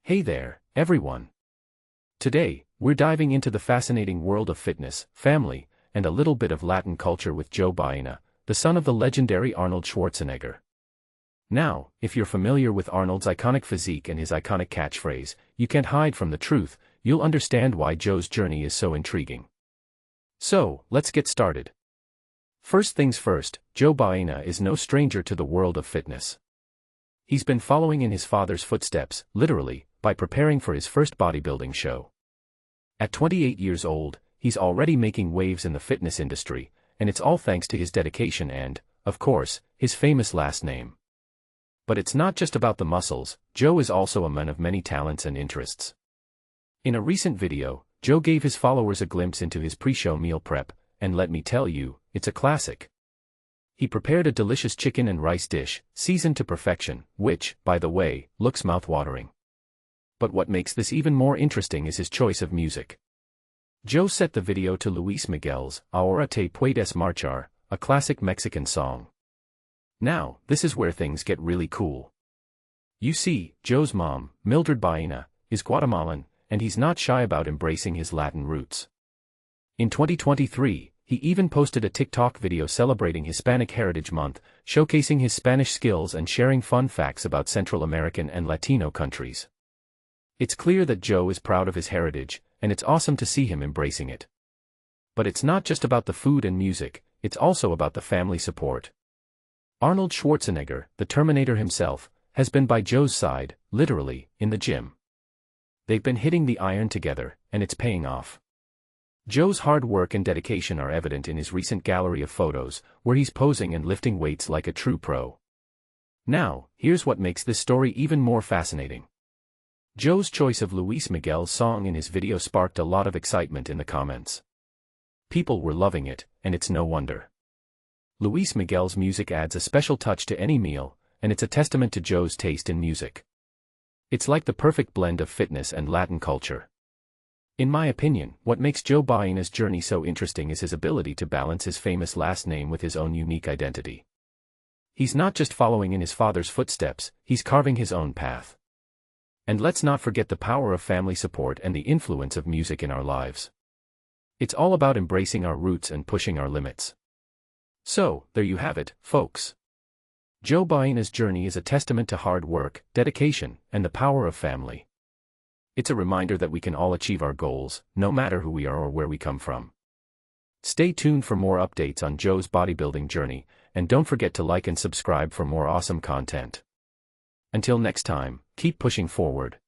Hey there, everyone. Today, we're diving into the fascinating world of fitness, family, and a little bit of Latin culture with Joe Baena, the son of the legendary Arnold Schwarzenegger. Now, if you're familiar with Arnold's iconic physique and his iconic catchphrase, "You can't hide from the truth," you'll understand why Joe's journey is so intriguing. So, let's get started. First things first, Joe Baena is no stranger to the world of fitness. He's been following in his father's footsteps, literally, by preparing for his first bodybuilding show. At 28 years old, he's already making waves in the fitness industry, and it's all thanks to his dedication and, of course, his famous last name. But it's not just about the muscles. Joe is also a man of many talents and interests. In a recent video, Joe gave his followers a glimpse into his pre-show meal prep, and let me tell you, it's a classic. He prepared a delicious chicken and rice dish, seasoned to perfection, which, by the way, looks mouth-watering. But what makes this even more interesting is his choice of music. Joe set the video to Luis Miguel's Ahora Te Puedes Marchar, a classic Mexican song. Now, this is where things get really cool. You see, Joe's mom, Mildred Baena, is Guatemalan, and he's not shy about embracing his Latin roots. In 2023, he even posted a TikTok video celebrating Hispanic Heritage Month, showcasing his Spanish skills and sharing fun facts about Central American and Latino countries. It's clear that Joe is proud of his heritage, and it's awesome to see him embracing it. But it's not just about the food and music, it's also about the family support. Arnold Schwarzenegger, the Terminator himself, has been by Joe's side, literally, in the gym. They've been hitting the iron together, and it's paying off. Joe's hard work and dedication are evident in his recent gallery of photos, where he's posing and lifting weights like a true pro. Now, here's what makes this story even more fascinating. Joe's choice of Luis Miguel's song in his video sparked a lot of excitement in the comments. People were loving it, and it's no wonder. Luis Miguel's music adds a special touch to any meal, and it's a testament to Joe's taste in music. It's like the perfect blend of fitness and Latin culture. In my opinion, what makes Joe Baena's journey so interesting is his ability to balance his famous last name with his own unique identity. He's not just following in his father's footsteps, he's carving his own path. And let's not forget the power of family support and the influence of music in our lives. It's all about embracing our roots and pushing our limits. So, there you have it, folks. Joe Baena's journey is a testament to hard work, dedication, and the power of family. It's a reminder that we can all achieve our goals, no matter who we are or where we come from. Stay tuned for more updates on Joe's bodybuilding journey, and don't forget to like and subscribe for more awesome content. Until next time, keep pushing forward.